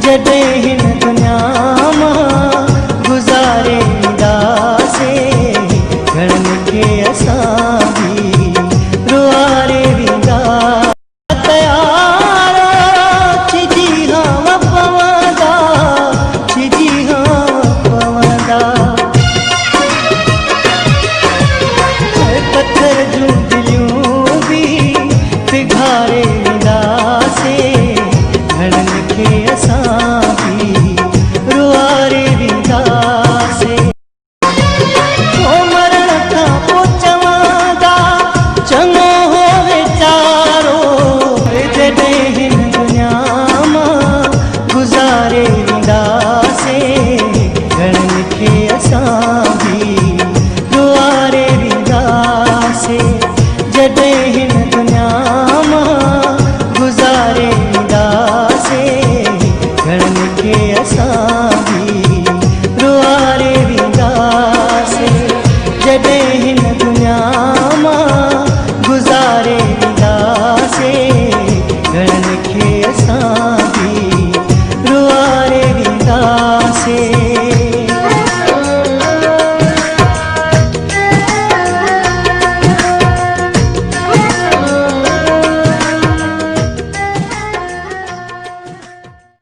जॾहिं हिन दुनिया मां गुज़ारे वेंदासे घणनि खे असां बि रुआरे वेंदा। तयारा छिजी हाव पवंदा, छिजी हाव पवंदा। पत्थर जूं दिलियूं बि पिघारे वेंदासे घणनि खे असां बि रुआरे वेंदासे। मरण खां पोइ चवंदा चङो हो वीचारो, जॾहिं हिन दुनिया मां गुज़ारे वेंदासे घणनि खे असां बि रुआरे वेंदासे। जॾहिं हिन दुनिया मां गुज़ारे वेंदासे घणनि खे असां बि रुआरे वेंदासे। जॾहिं हिन